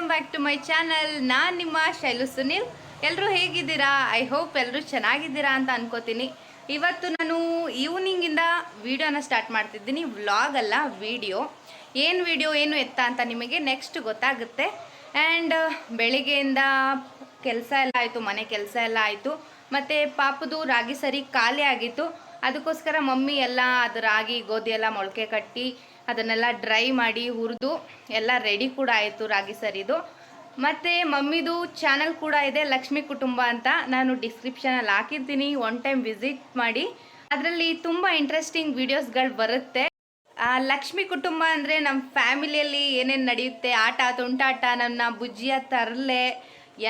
Welcome back to my channel. ನಾನು ನಿಮ್ಮ ಶೈಲು ಸುನಿಲ್. ಎಲ್ಲರೂ ಹೇಗಿದ್ದೀರಾ? ಐ ಹೋಪ್ ಎಲ್ಲರೂ ಚೆನ್ನಾಗಿದ್ದೀರಾ ಅಂತ ಅನ್ಕೋತೀನಿ. ಇವತ್ತು ನಾನು ಈವ್ನಿಂಗಿಂದ ವಿಡಿಯೋನ ಸ್ಟಾರ್ಟ್ ಮಾಡ್ತಿದ್ದೀನಿ. ವ್ಲಾಗ್ ಅಲ್ಲ, ವಿಡಿಯೋ. ಏನು ವಿಡಿಯೋ ಏನು ಎತ್ತ ಅಂತ ನಿಮಗೆ ನೆಕ್ಸ್ಟ್ ಗೊತ್ತಾಗುತ್ತೆ. ಆ್ಯಂಡ್ ಬೆಳಿಗ್ಗೆಯಿಂದ ಕೆಲಸ ಎಲ್ಲ ಆಯಿತು, ಮನೆ ಕೆಲಸ ಎಲ್ಲ ಆಯಿತು. ಮತ್ತು ಪಾಪದು ರಾಗಿ ಸರಿ ಖಾಲಿ ಆಗಿತ್ತು. ಅದಕ್ಕೋಸ್ಕರ ಮಮ್ಮಿ ಎಲ್ಲ ಅದು ರಾಗಿ ಗೋಧಿ ಎಲ್ಲ ಮೊಳಕೆ ಕಟ್ಟಿ ಅದನ್ನೆಲ್ಲ ಡ್ರೈ ಮಾಡಿ ಹುರಿದು ಎಲ್ಲ ರೆಡಿ ಕೂಡ ಆಯಿತು ರಾಗಿ ಸರಿದು. ಮತ್ತು ಮಮ್ಮಿದು ಚಾನಲ್ ಕೂಡ ಇದೆ, ಲಕ್ಷ್ಮಿ ಕುಟುಂಬ ಅಂತ. ನಾನು ಡಿಸ್ಕ್ರಿಪ್ಷನಲ್ಲಿ ಹಾಕಿರ್ತೀನಿ, ಒನ್ ಟೈಮ್ ವಿಸಿಟ್ ಮಾಡಿ. ಅದರಲ್ಲಿ ತುಂಬ ಇಂಟ್ರೆಸ್ಟಿಂಗ್ ವಿಡಿಯೋಸ್ಗಳು ಬರುತ್ತೆ. ಲಕ್ಷ್ಮಿ ಕುಟುಂಬ ಅಂದರೆ ನಮ್ಮ ಫ್ಯಾಮಿಲಿಯಲ್ಲಿ ಏನೇನು ನಡೆಯುತ್ತೆ, ಆಟ ತುಂಟಾಟ, ನನ್ನ ಬುಜ್ಜಿಯ ತರಲೆ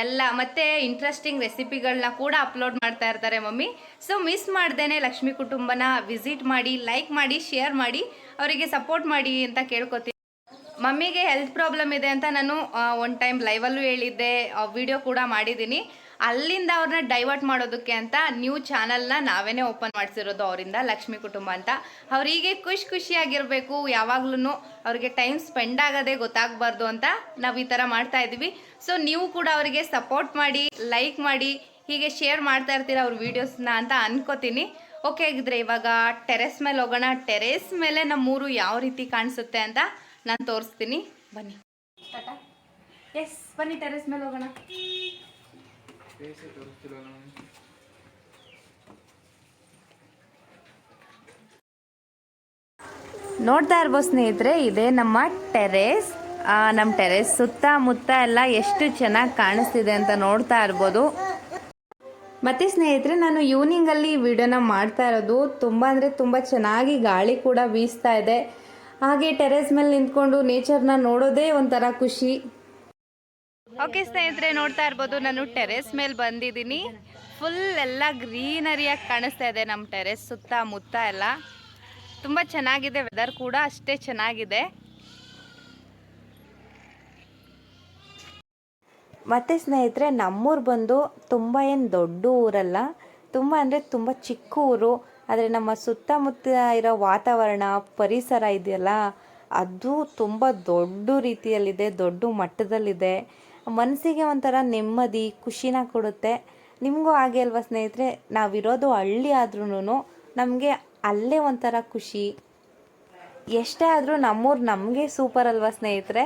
ಎಲ್ಲ, ಮತ್ತು ಇಂಟ್ರೆಸ್ಟಿಂಗ್ ರೆಸಿಪಿಗಳನ್ನ ಕೂಡ ಅಪ್ಲೋಡ್ ಮಾಡ್ತಾ ಇರ್ತಾರೆ ಮಮ್ಮಿ. ಸೊ ಮಿಸ್ ಮಾಡ್ದೇನೆ ಲಕ್ಷ್ಮಿ ಕುಟುಂಬನ ವಿಸಿಟ್ ಮಾಡಿ, ಲೈಕ್ ಮಾಡಿ, ಶೇರ್ ಮಾಡಿ, ಅವರಿಗೆ ಸಪೋರ್ಟ್ ಮಾಡಿ ಅಂತ ಕೇಳ್ಕೊತೀನಿ. ಮಮ್ಮಿಗೆ ಹೆಲ್ತ್ ಪ್ರಾಬ್ಲಮ್ ಇದೆ ಅಂತ ನಾನು ಒನ್ ಟೈಮ್ ಲೈವಲ್ಲೂ ಹೇಳಿದ್ದೆ, ವಿಡಿಯೋ ಕೂಡ ಮಾಡಿದ್ದೀನಿ. ಅಲ್ಲಿಂದ ಅವ್ರನ್ನ ಡೈವರ್ಟ್ ಮಾಡೋದಕ್ಕೆ ಅಂತ ನ್ಯೂ ಚಾನಲ್ನ ನಾವೇನೇ ಓಪನ್ ಮಾಡಿಸಿರೋದು ಅವರಿಂದ, ಲಕ್ಷ್ಮಿ ಕುಟುಂಬ ಅಂತ. ಅವರಿಗೆ ಖುಷಿಯಾಗಿರಬೇಕು, ಯಾವಾಗ್ಲೂ ಅವ್ರಿಗೆ ಟೈಮ್ ಸ್ಪೆಂಡ್ ಆಗೋದೇ ಗೊತ್ತಾಗಬಾರ್ದು ಅಂತ ನಾವು ಈ ಥರ ಮಾಡ್ತಾ ಇದ್ದೀವಿ. ಸೊ ನೀವು ಕೂಡ ಅವರಿಗೆ ಸಪೋರ್ಟ್ ಮಾಡಿ, ಲೈಕ್ ಮಾಡಿ, ಹೀಗೆ ಶೇರ್ ಮಾಡ್ತಾ ಇರ್ತೀರ ಅವ್ರ ವೀಡಿಯೋಸ್ನ ಅಂತ ಅನ್ಕೋತೀನಿ. ಓಕೆ, ಆಗಿದ್ರೆ ಇವಾಗ ಟೆರೆಸ್ ಮೇಲೆ ಹೋಗೋಣ. ಟೆರೆಸ್ ಮೇಲೆ ನಮ್ಮೂರು ಯಾವ ರೀತಿ ಕಾಣಿಸುತ್ತೆ ಅಂತ ನಾನು ತೋರಿಸ್ತೀನಿ, ಬನ್ನಿ. ಟಾಟಾ. ಎಸ್, ಬನ್ನಿ ಟೆರೆಸ್ ಮೇಲೆ ಹೋಗೋಣ. ನೋಡ್ತಾ ಇರ್ಬೋದು ಸ್ನೇಹಿತರೆ, ಇದೇ ನಮ್ಮ ಟೆರೆಸ್. ನಮ್ಮ ಟೆರೆಸ್ ಸುತ್ತಮುತ್ತ ಎಲ್ಲ ಎಷ್ಟು ಚೆನ್ನಾಗಿ ಕಾಣಿಸ್ತಿದೆ ಅಂತ ನೋಡ್ತಾ ಇರ್ಬೋದು. ಮತ್ತು ಸ್ನೇಹಿತರೆ, ನಾನು ಈವ್ನಿಂಗಲ್ಲಿ ವಿಡಿಯೋನ ಮಾಡ್ತಾ ಇರೋದು. ತುಂಬ ಅಂದರೆ ತುಂಬ ಚೆನ್ನಾಗಿ ಗಾಳಿ ಕೂಡ ಬೀಸ್ತಾ ಇದೆ. ಹಾಗೆ ಟೆರೆಸ್ ಮೇಲೆ ನಿಂತ್ಕೊಂಡು ನೇಚರ್ನ ನೋಡೋದೇ ಒಂಥರ ಖುಷಿ. ಓಕೆ ಸ್ನೇಹಿತರೆ, ನೋಡ್ತಾ ಇರ್ಬೋದು, ನಾನು ಟೆರೆಸ್ ಮೇಲೆ ಬಂದಿದ್ದೀನಿ. ಫುಲ್ ಎಲ್ಲ ಗ್ರೀನರಿಯಾಗಿ ಕಾಣಿಸ್ತಾ ಇದೆ ನಮ್ಮ ಟೆರೆಸ್ ಸುತ್ತಮುತ್ತ ಎಲ್ಲ. ತುಂಬ ಚೆನ್ನಾಗಿದೆ, ವೆದರ್ ಕೂಡ ಅಷ್ಟೇ ಚೆನ್ನಾಗಿದೆ. ಮತ್ತು ಸ್ನೇಹಿತರೆ, ನಮ್ಮೂರು ಬಂದು ತುಂಬ ಏನು ದೊಡ್ಡ ಊರಲ್ಲ, ತುಂಬ ಅಂದರೆ ತುಂಬ ಚಿಕ್ಕ ಊರು. ಆದರೆ ನಮ್ಮ ಸುತ್ತಮುತ್ತ ಇರೋ ವಾತಾವರಣ, ಪರಿಸರ ಇದೆಯಲ್ಲ, ಅದು ತುಂಬ ದೊಡ್ಡ ರೀತಿಯಲ್ಲಿದೆ, ದೊಡ್ಡ ಮಟ್ಟದಲ್ಲಿದೆ. ಮನಸ್ಸಿಗೆ ಒಂಥರ ನೆಮ್ಮದಿ, ಖುಷಿನ ಕೊಡುತ್ತೆ. ನಿಮಗೂ ಹಾಗೆ ಅಲ್ವಾ ಸ್ನೇಹಿತರೆ? ನಾವಿರೋದು ಹಳ್ಳಿ ಆದ್ರೂ ನಮಗೆ ಅಲ್ಲೇ ಒಂಥರ ಖುಷಿ. ಎಷ್ಟೇ ಆದರೂ ನಮ್ಮೂರು ನಮಗೆ ಸೂಪರ್ ಅಲ್ವಾ ಸ್ನೇಹಿತರೆ?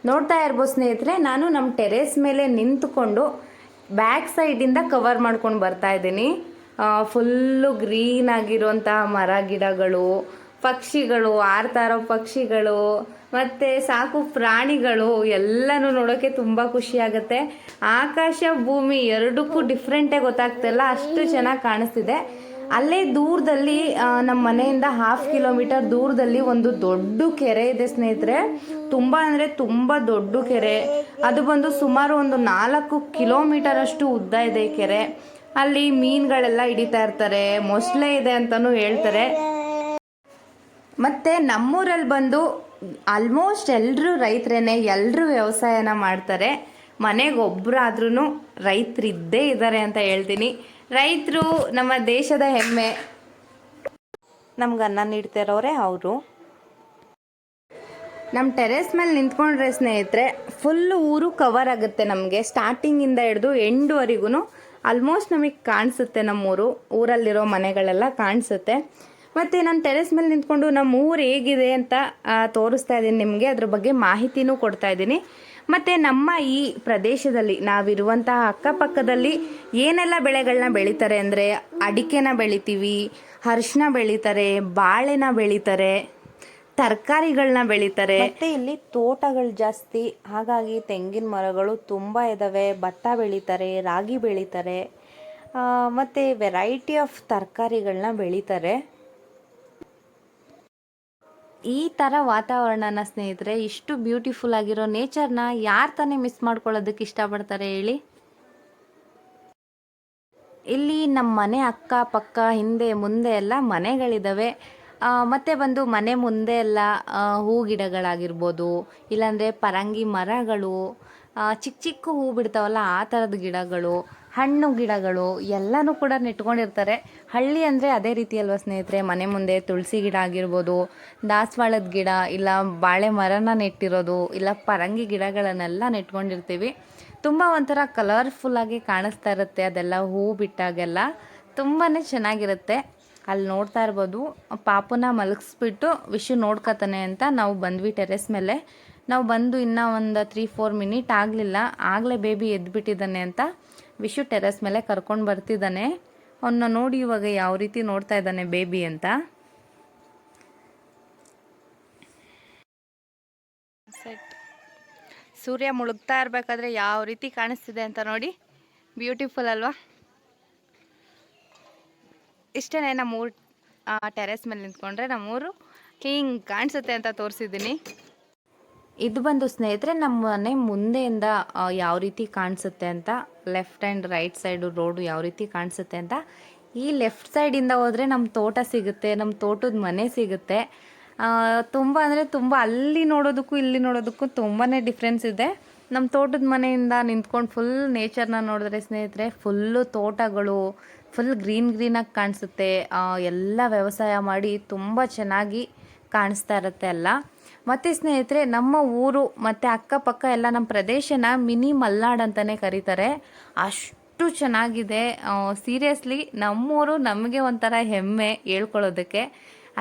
ನೋಡ್ತಾ ಇರ್ಬೋದು ಸ್ನೇಹಿತರೆ, ನಾನು ನಮ್ಮ ಟೆರೆಸ್ ಮೇಲೆ ನಿಂತುಕೊಂಡು ಬ್ಯಾಕ್ ಸೈಡಿಂದ ಕವರ್ ಮಾಡ್ಕೊಂಡು ಬರ್ತಾ ಇದ್ದೀನಿ. ಫುಲ್ಲು ಗ್ರೀನ್ ಆಗಿರುವಂಥ ಮರ ಗಿಡಗಳು, ಪಕ್ಷಿಗಳು, ಆಡ್ತಾ ಇರೋ ಪಕ್ಷಿಗಳು, ಮತ್ತು ಸಾಕು ಪ್ರಾಣಿಗಳು ಎಲ್ಲನೂ ನೋಡೋಕ್ಕೆ ತುಂಬ ಖುಷಿ ಆಗುತ್ತೆ. ಆಕಾಶ ಭೂಮಿ ಎರಡಕ್ಕೂ ಡಿಫ್ರೆಂಟೇ ಗೊತ್ತಾಗ್ತಿಲ್ಲ, ಅಷ್ಟು ಚೆನ್ನಾಗಿ ಕಾಣಿಸ್ತಿದೆ. ಅಲ್ಲೇ ದೂರದಲ್ಲಿ ನಮ್ಮ ಮನೆಯಿಂದ 1/2 ಕಿಲೋಮೀಟರ್ ದೂರದಲ್ಲಿ ಒಂದು ದೊಡ್ಡ ಕೆರೆ ಇದೆ ಸ್ನೇಹಿತರೆ. ತುಂಬ ಅಂದರೆ ತುಂಬ ದೊಡ್ಡ ಕೆರೆ. ಅದು ಬಂದು ಸುಮಾರು ಒಂದು 4 ಕಿಲೋಮೀಟರ್ ಅಷ್ಟು ಉದ್ದ ಇದೆ ಈ ಕೆರೆ. ಅಲ್ಲಿ ಮೀನುಗಳೆಲ್ಲ ಹಿಡಿತಾ ಇರ್ತಾರೆ, ಮೊಸಳೆ ಇದೆ ಅಂತಲೂ ಹೇಳ್ತಾರೆ. ಮತ್ತು ನಮ್ಮೂರಲ್ಲಿ ಬಂದು ಆಲ್ಮೋಸ್ಟ್ ಎಲ್ಲರೂ ರೈತರೇನೆ, ಎಲ್ಲರೂ ವ್ಯವಸಾಯನ ಮಾಡ್ತಾರೆ. ಮನೆಗೆ ಒಬ್ಬರಾದ್ರೂ ರೈತರು ಇದ್ದೇ ಇದ್ದಾರೆ ಅಂತ ಹೇಳ್ತೀನಿ. ರೈತರು ನಮ್ಮ ದೇಶದ ಹೆಮ್ಮೆ. ನಮ್ಗೆ ಅನ್ನ ನೀಡ್ತಿರೋರೆ ಅವರು. ನಮ್ಮ ಟೆರೆಸ್ ಮೇಲೆ ನಿಂತ್ಕೊಂಡ್ರೆ ಸ್ನೇಹಿತರೆ, ಫುಲ್ಲು ಊರು ಕವರ್ ಆಗುತ್ತೆ ನಮಗೆ. ಸ್ಟಾರ್ಟಿಂಗಿಂದ ಹಿಡಿದು ಎಂಡ್ವರೆಗೂ ಆಲ್ಮೋಸ್ಟ್ ನಮಗೆ ಕಾಣಿಸುತ್ತೆ ನಮ್ಮೂರು. ಊರಲ್ಲಿರೋ ಮನೆಗಳೆಲ್ಲ ಕಾಣಿಸುತ್ತೆ. ಮತ್ತು ನಾನು ಟೆರೆಸ್ ಮೇಲೆ ನಿಂತ್ಕೊಂಡು ನಮ್ಮ ಊರು ಹೇಗಿದೆ ಅಂತ ತೋರಿಸ್ತಾ ಇದ್ದೀನಿ ನಿಮಗೆ. ಅದ್ರ ಬಗ್ಗೆ ಮಾಹಿತಿನೂ ಕೊಡ್ತಾ ಇದ್ದೀನಿ. ಮತ್ತು ನಮ್ಮ ಈ ಪ್ರದೇಶದಲ್ಲಿ ನಾವಿರುವಂತಹ ಅಕ್ಕಪಕ್ಕದಲ್ಲಿ ಏನೆಲ್ಲ ಬೆಳೆಗಳನ್ನ ಬೆಳೀತಾರೆ ಅಂದರೆ, ಅಡಿಕೆನ ಬೆಳಿತೀವಿ, ಅರಿಶಿನ ಬೆಳೀತಾರೆ, ಬಾಳೆನ ಬೆಳೀತಾರೆ, ತರಕಾರಿಗಳನ್ನ ಬೆಳೀತಾರೆ. ಮತ್ತು ಇಲ್ಲಿ ತೋಟಗಳು ಜಾಸ್ತಿ, ಹಾಗಾಗಿ ತೆಂಗಿನ ಮರಗಳು ತುಂಬ ಇದ್ದಾವೆ. ಭತ್ತ ಬೆಳೀತಾರೆ, ರಾಗಿ ಬೆಳೀತಾರೆ, ಮತ್ತು ವೆರೈಟಿ ಆಫ್ ತರಕಾರಿಗಳನ್ನ ಬೆಳೀತಾರೆ. ಈ ಥರ ವಾತಾವರಣನ ಸ್ನೇಹಿತರೆ, ಇಷ್ಟು ಬ್ಯೂಟಿಫುಲ್ ಆಗಿರೋ ನೇಚರ್ನ ಯಾರು ತಾನೇ ಮಿಸ್ ಮಾಡ್ಕೊಳ್ಳೋದಕ್ಕೆ ಇಷ್ಟಪಡ್ತಾರೆ ಹೇಳಿ? ಇಲ್ಲಿ ನಮ್ಮ ಮನೆ ಅಕ್ಕಪಕ್ಕ ಹಿಂದೆ ಮುಂದೆ ಎಲ್ಲ ಮನೆಗಳಿದ್ದಾವೆ. ಮತ್ತು ಬಂದು ಮನೆ ಮುಂದೆ ಎಲ್ಲ ಹೂ ಗಿಡಗಳಾಗಿರ್ಬೋದು, ಇಲ್ಲಾಂದರೆ ಪರಂಗಿ ಮರಗಳು, ಚಿಕ್ಕ ಚಿಕ್ಕ ಹೂ ಬಿಡ್ತಾವಲ್ಲ ಆ ಥರದ ಗಿಡಗಳು, ಹಣ್ಣು ಗಿಡಗಳು ಎಲ್ಲನೂ ಕೂಡ ನೆಟ್ಕೊಂಡಿರ್ತಾರೆ. ಹಳ್ಳಿ ಅಂದರೆ ಅದೇ ರೀತಿ ಅಲ್ವಾ ಸ್ನೇಹಿತರೆ, ಮನೆ ಮುಂದೆ ತುಳಸಿ ಗಿಡ ಆಗಿರ್ಬೋದು, ದಾಸವಾಳದ ಗಿಡ, ಇಲ್ಲ ಬಾಳೆ ಮರನ ನೆಟ್ಟಿರೋದು, ಇಲ್ಲ ಪರಂಗಿ ಗಿಡಗಳನ್ನೆಲ್ಲ ನೆಟ್ಕೊಂಡಿರ್ತೀವಿ. ತುಂಬ ಒಂಥರ ಕಲರ್ಫುಲ್ಲಾಗಿ ಕಾಣಿಸ್ತಾ ಇರುತ್ತೆ, ಅದೆಲ್ಲ ಹೂ ಬಿಟ್ಟಾಗೆಲ್ಲ ತುಂಬಾ ಚೆನ್ನಾಗಿರುತ್ತೆ. ಅಲ್ಲಿ ನೋಡ್ತಾ ಇರ್ಬೋದು, ಪಾಪುನ ಮಲಗಿಸ್ಬಿಟ್ಟು ವಿಶು ನೋಡ್ಕೊತಾನೆ ಅಂತ ನಾವು ಬಂದ್ವಿ ಟೆರೆಸ್ ಮೇಲೆ. ನಾವು ಬಂದು ಇನ್ನೂ ಒಂದು 3-4 ಮಿನಿಟ್ ಆಗಲಿಲ್ಲ, ಆಗಲೇ ಬೇಬಿ ಎದ್ದುಬಿಟ್ಟಿದ್ದಾನೆ ಅಂತ ವಿಶು ಟೆರೆಸ್ ಮೇಲೆ ಕರ್ಕೊಂಡು ಬರ್ತಿದ್ದಾನೆ. ಅವನ್ನ ನೋಡಿ ಇವಾಗ ಯಾವ ರೀತಿ ನೋಡ್ತಾ ಇದ್ದಾನೆ ಬೇಬಿ ಅಂತ. ಸೆಟ್ ಸೂರ್ಯ ಮುಳುಗ್ತಾ ಇರಬೇಕಾದ್ರೆ ಯಾವ ರೀತಿ ಕಾಣಿಸ್ತಿದೆ ಅಂತ ನೋಡಿ, ಬ್ಯೂಟಿಫುಲ್ ಅಲ್ವಾ? ಇಷ್ಟೇ ನಮ್ಮೂರು ಟೆರೆಸ್ ಮೇಲೆ ನಿಂತ್ಕೊಂಡ್ರೆ ನಮ್ಮೂರು ಹಿಂಗೆ ಕಾಣಿಸುತ್ತೆ ಅಂತ ತೋರಿಸಿದ್ದೀನಿ. ಇದು ಬಂದು ಸ್ನೇಹಿತರೆ ನಮ್ಮ ಮನೆ ಮುಂದೆಯಿಂದ ಯಾವ ರೀತಿ ಕಾಣಿಸುತ್ತೆ ಅಂತ, left and right side road ಯಾವ ರೀತಿ ಕಾಣಿಸುತ್ತೆ ಅಂತ. ಈ ಲೆಫ್ಟ್ ಸೈಡಿಂದ ಹೋದರೆ ನಮ್ಮ ತೋಟ ಸಿಗುತ್ತೆ, ನಮ್ಮ ತೋಟದ ಮನೆ ಸಿಗುತ್ತೆ. ತುಂಬ ಅಂದರೆ ತುಂಬ, ಅಲ್ಲಿ ನೋಡೋದಕ್ಕೂ ಇಲ್ಲಿ ನೋಡೋದಕ್ಕೂ ತುಂಬಾ ಡಿಫ್ರೆನ್ಸ್ ಇದೆ. ನಮ್ಮ ತೋಟದ ಮನೆಯಿಂದ ನಿಂತ್ಕೊಂಡು ಫುಲ್ ನೇಚರ್ನ ನೋಡಿದ್ರೆ ಸ್ನೇಹಿತರೆ, ಫುಲ್ಲು ತೋಟಗಳು, ಫುಲ್ ಗ್ರೀನಾಗಿ ಕಾಣಿಸುತ್ತೆ. ಎಲ್ಲ ವ್ಯವಸಾಯ ಮಾಡಿ ತುಂಬ ಚೆನ್ನಾಗಿ ಕಾಣಿಸ್ತಾ ಇರುತ್ತೆ ಎಲ್ಲ. ಮತ್ತು ಸ್ನೇಹಿತರೆ, ನಮ್ಮ ಊರು ಮತ್ತು ಅಕ್ಕಪಕ್ಕ ಎಲ್ಲ ನಮ್ಮ ಪ್ರದೇಶನ ಮಿನಿ ಮಲ್ನಾಡ್ ಅಂತಲೇ ಕರೀತಾರೆ. ಅಷ್ಟು ಚೆನ್ನಾಗಿದೆ. ಸೀರಿಯಸ್ಲಿ ನಮ್ಮೂರು ನಮಗೆ ಒಂಥರ ಹೆಮ್ಮೆ ಹೇಳ್ಕೊಳ್ಳೋದಕ್ಕೆ,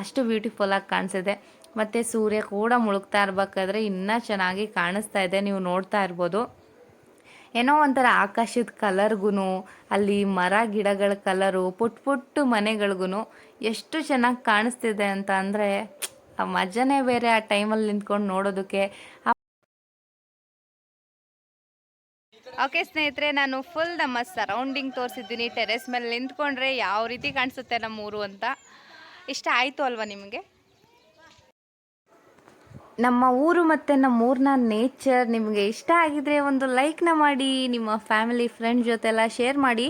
ಅಷ್ಟು ಬ್ಯೂಟಿಫುಲ್ಲಾಗಿ ಕಾಣಿಸಿದೆ. ಮತ್ತು ಸೂರ್ಯ ಕೂಡ ಮುಳುಗ್ತಾ ಇರಬೇಕಾದ್ರೆ ಇನ್ನೂ ಚೆನ್ನಾಗಿ ಕಾಣಿಸ್ತಾ ಇದೆ, ನೀವು ನೋಡ್ತಾ ಇರ್ಬೋದು. ಏನೋ ಒಂಥರ ಆಕಾಶದ ಕಲರ್ಗೂ, ಅಲ್ಲಿ ಮರ ಗಿಡಗಳ ಕಲರು, ಪುಟ್ಟ ಮನೆಗಳಿಗೂ ಎಷ್ಟು ಚೆನ್ನಾಗಿ ಕಾಣಿಸ್ತಿದೆ ಅಂತ ಅಂದರೆ ಆ ಮಜಾನೇ ಬೇರೆ ಆ ಟೈಮಲ್ಲಿ ನಿಂತ್ಕೊಂಡು ನೋಡೋದಕ್ಕೆ. ಓಕೆ ಸ್ನೇಹಿತರೆ, ನಾನು ಫುಲ್ ನಮ್ಮ ಸರೌಂಡಿಂಗ್ ತೋರಿಸಿದ್ದೀನಿ. ಟೆರೆಸ್ ಮೇಲೆ ನಿಂತ್ಕೊಂಡ್ರೆ ಯಾವ ರೀತಿ ಕಾಣಿಸುತ್ತೆ ನಮ್ಮೂರು ಅಂತ. ಇಷ್ಟ ಆಯಿತು ಅಲ್ವಾ ನಿಮಗೆ? ನಮ್ಮ ಊರು ಮತ್ತು ನಮ್ಮೂರಿನ ನೇಚರ್ ನಿಮಗೆ ಇಷ್ಟ ಆಗಿದ್ರೆ ಒಂದು ಲೈಕ್ನ ಮಾಡಿ, ನಿಮ್ಮ ಫ್ಯಾಮಿಲಿ ಫ್ರೆಂಡ್ ಜೊತೆಲ್ಲ ಶೇರ್ ಮಾಡಿ.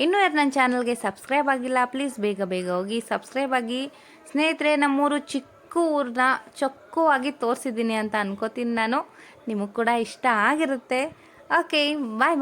ಇನ್ನೂ ಯಾರು ನನ್ನ ಚಾನಲ್ಗೆ ಸಬ್ಸ್ಕ್ರೈಬ್ ಆಗಿಲ್ಲ, ಪ್ಲೀಸ್ ಬೇಗ ಹೋಗಿ ಸಬ್ಸ್ಕ್ರೈಬ್ ಆಗಿ. ಸ್ನೇಹಿತರೆ, ನಮ್ಮೂರು ಚಿಕ್ಕ ಊರನ್ನ ಚೊಕ್ಕವಾಗಿ ತೋರಿಸಿದ್ದೀನಿ ಅಂತ ಅನ್ಕೋತೀನಿ ನಾನು. ನಿಮಗೆ ಕೂಡ ಇಷ್ಟ ಆಗಿರುತ್ತೆ. ಓಕೆ, ಬಾಯ್.